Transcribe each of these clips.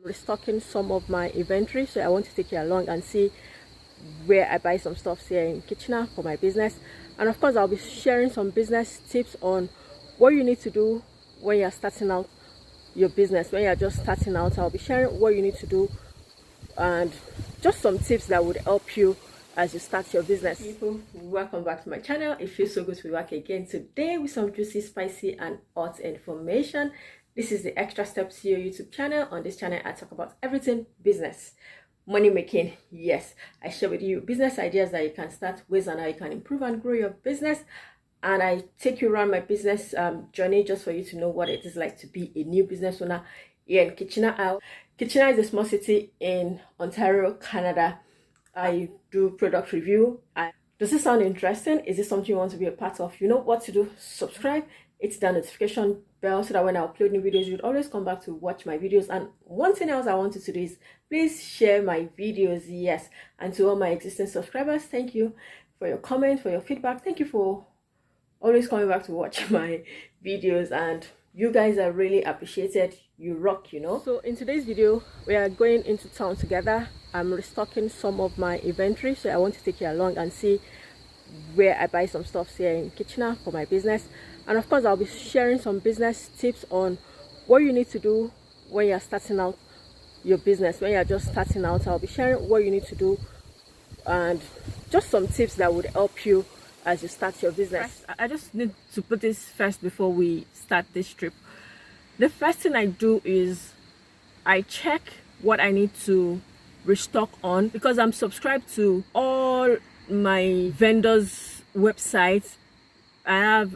restocking some of my inventory, so I want to take you along and see where I buy some stuff here in Kitchener for my business. And of course, I'll be sharing some business tips on what you need to do when you're starting out your business. When you're just starting out, I'll be sharing what you need to do and just some tips that would help you as you start your business. People, welcome back to my channel. It feels so good to be back again today with some juicy, spicy and hot information. This is the Extra Steps to Your YouTube channel. On this channel, I talk about everything business, money making. Yes, I share with you business ideas that you can start with and how you can improve and grow your business. And I take you around my business journey just for you to know what it is like to be a new business owner here in Kitchener. Kitchener is a small city in Ontario, Canada. I do product review. Does this sound interesting? Is this something you want to be a part of? You know what to do. Subscribe, hit the notification bell so that when I upload new videos, you'd always come back to watch my videos. And one thing else I wanted to do is please share my videos. Yes, and to all my existing subscribers, thank you for your comments, for your feedback. Thank you for always coming back to watch my videos, and you guys are really appreciated. You rock, you know. So in today's video, we are going into town together. I'm restocking some of my inventory, so I want to take you along and see where I buy some stuff here in Kitchener for my business. And of course, I'll be sharing some business tips on what you need to do when you're starting out your business. When you're just starting out, I'll be sharing what you need to do and just some tips that would help you as you start your business. I just need to put this first before we start this trip. The first thing I do is I check what I need to restock on, because I'm subscribed to all my vendors' websites. I have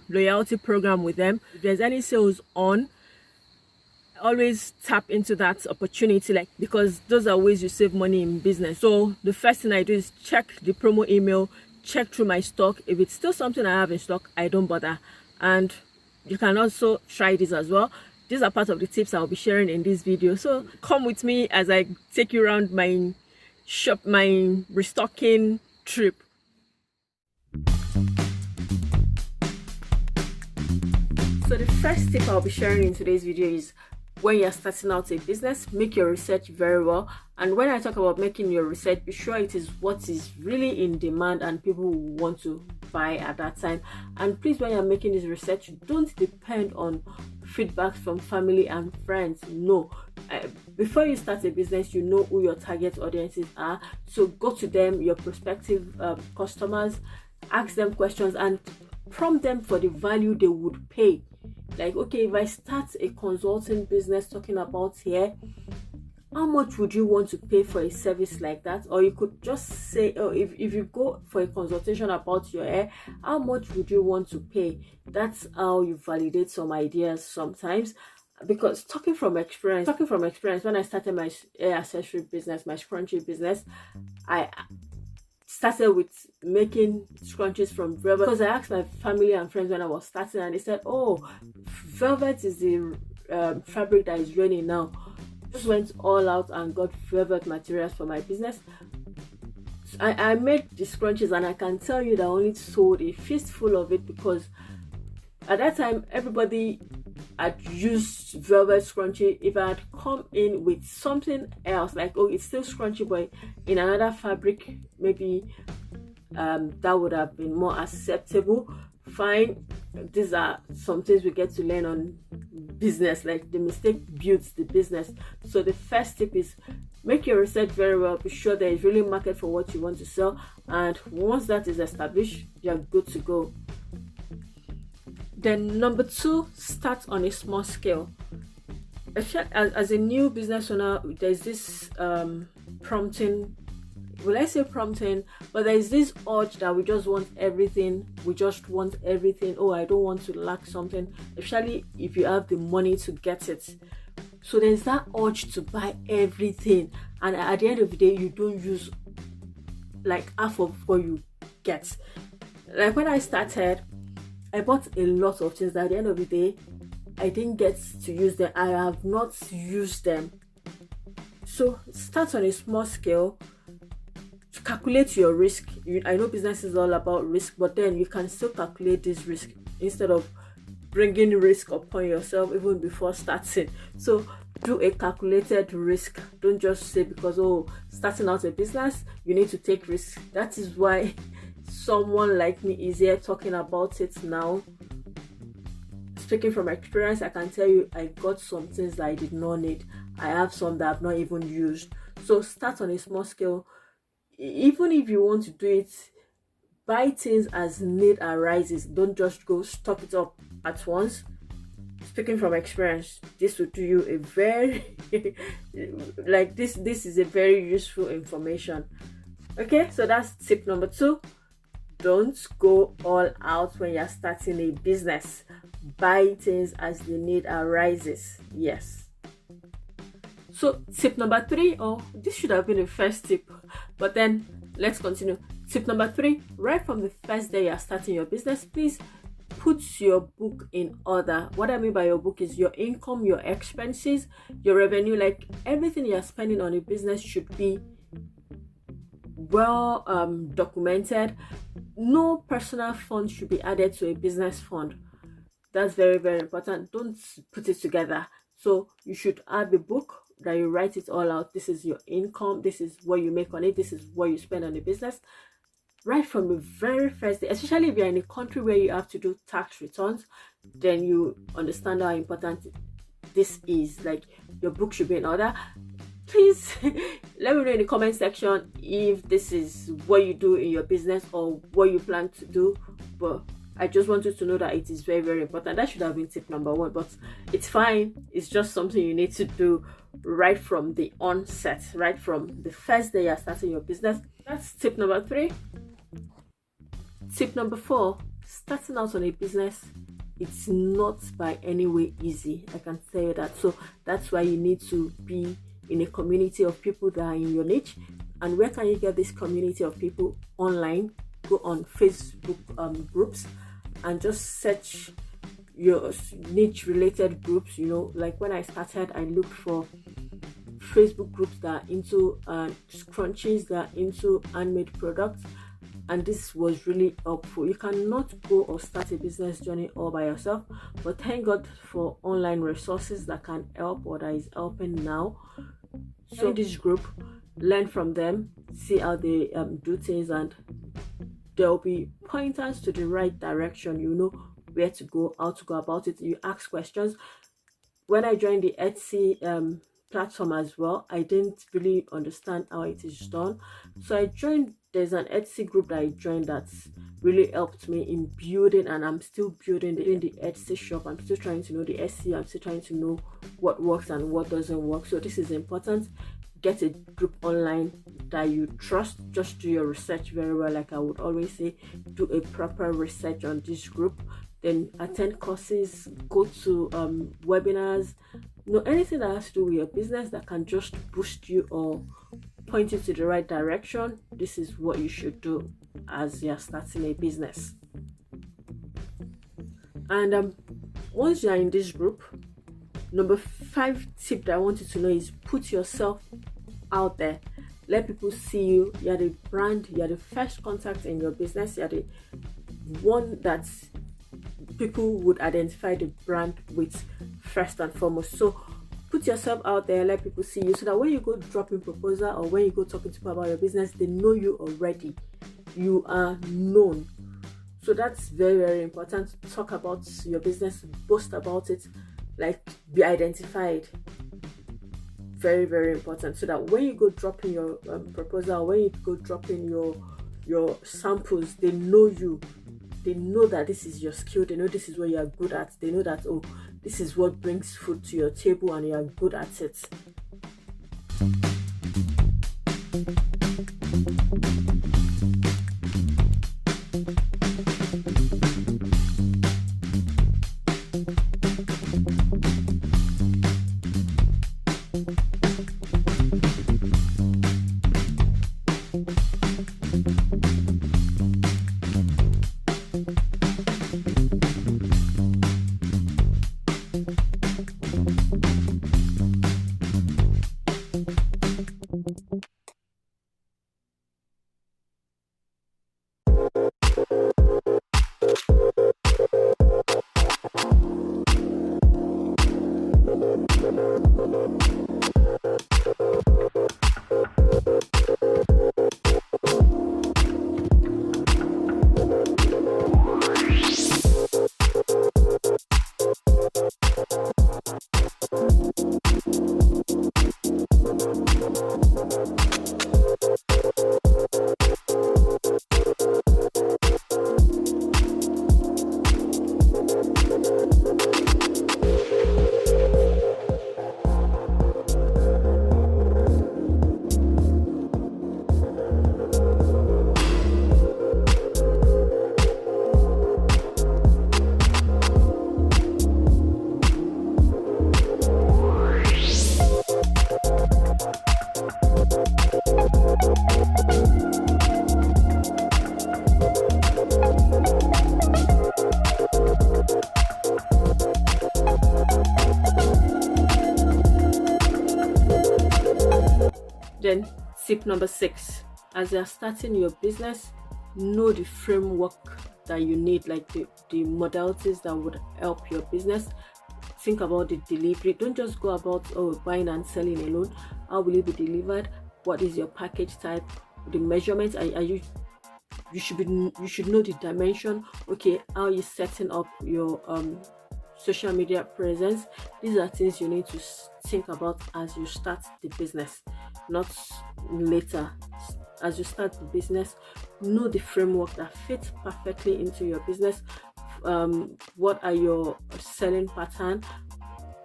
loyalty program with them. If there's any sales on, I always tap into that opportunity, because those are ways you save money in business. So the first thing I do is check the promo email, check through my stock. If it's still something I have in stock, I don't bother. And you can also try this as well. These are part of the tips I'll be sharing in this video. So come with me as I take you around my shop, my restocking trip. So the first tip I'll be sharing in today's video is when you're starting out a business, make your research very well. And when I talk about making your research, be sure it is what is really in demand and people want to buy at that time. And please, when you're making this research, don't depend on feedback from family and friends. No, before you start a business, you know who your target audiences are. So go to them, your prospective customers, ask them questions and prompt them for the value they would pay. Like, okay, if I start a consulting business talking about hair, how much would you want to pay for a service like that? Or you could just say, oh, if you go for a consultation about your hair, how much would you want to pay? That's how you validate some ideas sometimes. Because talking from experience, when I started my hair accessory business, my scrunchie business, I started with making scrunchies from velvet, because I asked my family and friends when I was starting, and they said, oh, velvet is the fabric that is raining now. Just went all out and got velvet materials for my business. I made the scrunchies, and I can tell you that I only sold a fistful of it, because at that time everybody had used velvet scrunchie. If I had come in with something else, like, oh, it's still scrunchie but in another fabric, maybe that would have been more acceptable. Fine, these are some things we get to learn on business, like the mistake builds the business. So the first tip is make your research very well. Be sure there is really a market for what you want to sell, and once that is established, you're good to go. Then number 2, start on a small scale. As a new business owner, there's this prompting, will I say prompting, but there's this urge that we just want everything. Oh, I don't want to lack something, especially if you have the money to get it. So there's that urge to buy everything, and at the end of the day, you don't use like half of what you get. Like when I started, I bought a lot of things that at the end of the day, I didn't get to use them. I have not used them. So start on a small scale. Calculate your risk. I know business is all about risk, but then you can still calculate this risk instead of bringing risk upon yourself even before starting. So do a calculated risk. Don't just say because, oh, starting out a business, you need to take risks. That is why someone like me is here talking about it now. Speaking from experience, I can tell you I got some things that I did not need. I have some that I've not even used. So start on a small scale. Even if you want to do it, buy things as need arises. Don't just go stock it up at once. Speaking from experience, this will do you a very like this is a very useful information. Okay, so that's tip number 2. Don't go all out when you're starting a business. Buy things as the need arises. Yes. So tip number 3, this should have been the first tip, but then let's continue. Tip number 3, right from the first day you're starting your business, please put your book in order. What I mean by your book is your income, your expenses, your revenue. Like everything you're spending on a business should be well documented. No personal fund should be added to a business fund. That's very, very important. Don't put it together. So you should have a book that you write it all out. This is your income, this is what you make on it, this is what you spend on the business. Right from the very first day, especially if you're in a country where you have to do tax returns, then you understand how important this is. Like your book should be in order. Please let me know in the comment section if this is what you do in your business or what you plan to do. But I just wanted to know that it is very, very important. That should have been tip number 1, but it's fine. It's just something you need to do right from the onset, right from the first day you're starting your business. That's tip number 3. Tip number 4, starting out on a business, it's not by any way easy. I can tell you that. So that's why you need to be in a community of people that are in your niche. And where can you get this community of people? Online. Go on Facebook groups and just search your niche related groups. You know, like when I started, I looked for Facebook groups that are into scrunchies, that are into handmade products, and this was really helpful. You cannot go or start a business journey all by yourself, but thank God for online resources that can help or that is helping now. So in this group, learn from them, see how they do things, and there'll be pointers to the right direction. You know where to go, how to go about it. You ask questions. When I joined the Etsy platform as well, I didn't really understand how it is done, so I joined. There's an Etsy group that I joined that's really helped me in building, and I'm still building the Etsy shop. I'm still trying to know the SEO. I'm still trying to know what works and what doesn't work. So this is important. Get a group online that you trust. Just do your research very well. Like I would always say, do a proper research on this group. Then attend courses, go to webinars. You know, anything that has to do with your business that can just boost you or point you to the right direction. This is what you should do as you're starting a business. And once you're in this group, number 5 tip that I want you to know is put yourself out there. Let people see you. You're the brand, you're the first contact in your business, you're the one that people would identify the brand with first and foremost. So put yourself out there, let people see you, so that when you go dropping proposal or when you go talking to people about your business, they know you already. You are known. So that's very, very important. Talk about your business, boast about it, like be identified. Very, very important, so that when you go dropping your proposal, when you go dropping your samples, they know you. They know that this is your skill. They know this is what you are good at. They know that, oh, this is what brings food to your table and you are good at it. Then tip number 6, as you're starting your business, know the framework that you need, like the modalities that would help your business. Think about the delivery. Don't just go about buying and selling alone. How will it be delivered? What is your package type? The measurements, you should know the dimension. Okay, how are you setting up your social media presence? These are things you need to think about as you start the business, not later. As you start the business, know the framework that fits perfectly into your business. What are your selling pattern?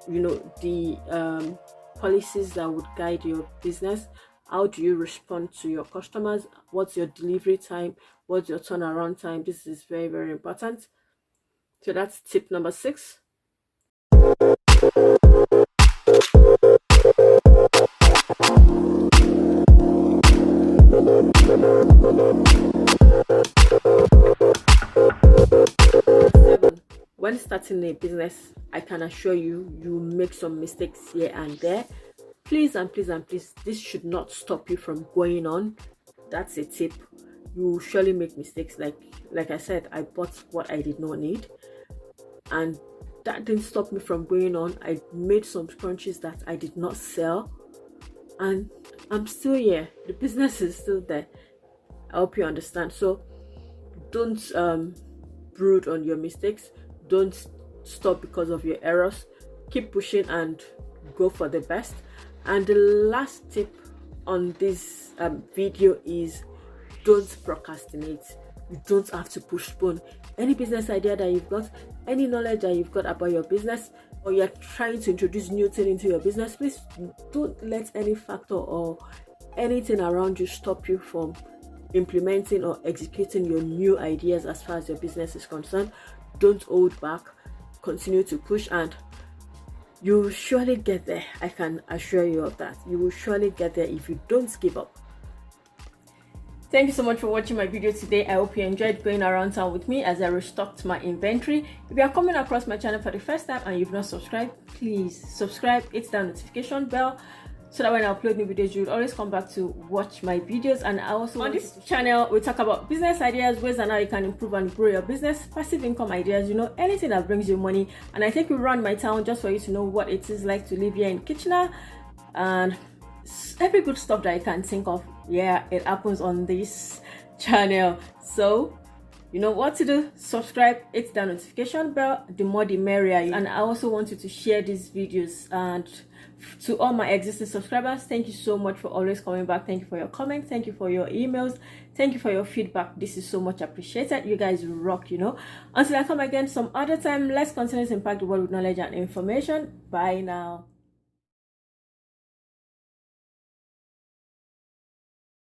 The policies that would guide your business. How do you respond to your customers? What's your delivery time? What's your turnaround time? This is very, very important. So that's tip number 6. When starting a business, I can assure you, you make some mistakes here and there. Please and please and please, this should not stop you from going on. That's a tip. You will surely make mistakes. Like I said, I bought what I did not need, and that didn't stop me from going on. I made some scrunchies that I did not sell, and I'm still here. The business is still there. I hope you understand. So don't brood on your mistakes. Don't stop because of your errors. Keep pushing and go for the best. And the last tip on this video is, don't procrastinate. You don't have to postpone any business idea that you've got, any knowledge that you've got about your business, or you're trying to introduce new thing into your business. Please don't let any factor or anything around you stop you from implementing or executing your new ideas as far as your business is concerned. Don't hold back. Continue to push, and you will surely get there. I can assure you of that. You will surely get there if you don't give up. Thank you so much for watching my video today. I hope you enjoyed going around town with me as I restocked my inventory. If you are coming across my channel for the first time and you've not subscribed, please subscribe, hit that notification bell, so that when I upload new videos, you will always come back to watch my videos. And I also, on this channel, we talk about business ideas, ways and how you can improve and grow your business, passive income ideas, anything that brings you money. And I think we run my town just for you to know what it is like to live here in Kitchener, and every good stuff that I can think of. Yeah, it happens on this channel. So you know what to do. Subscribe, hit the notification bell. The more the merrier. And I also want you to share these videos. And to all my existing subscribers, thank you so much for always coming back. Thank you for your comments, thank you for your emails, thank you for your feedback. This is so much appreciated. You guys rock. Until I come again some other time, let's continue to impact the world with knowledge and information. Bye now.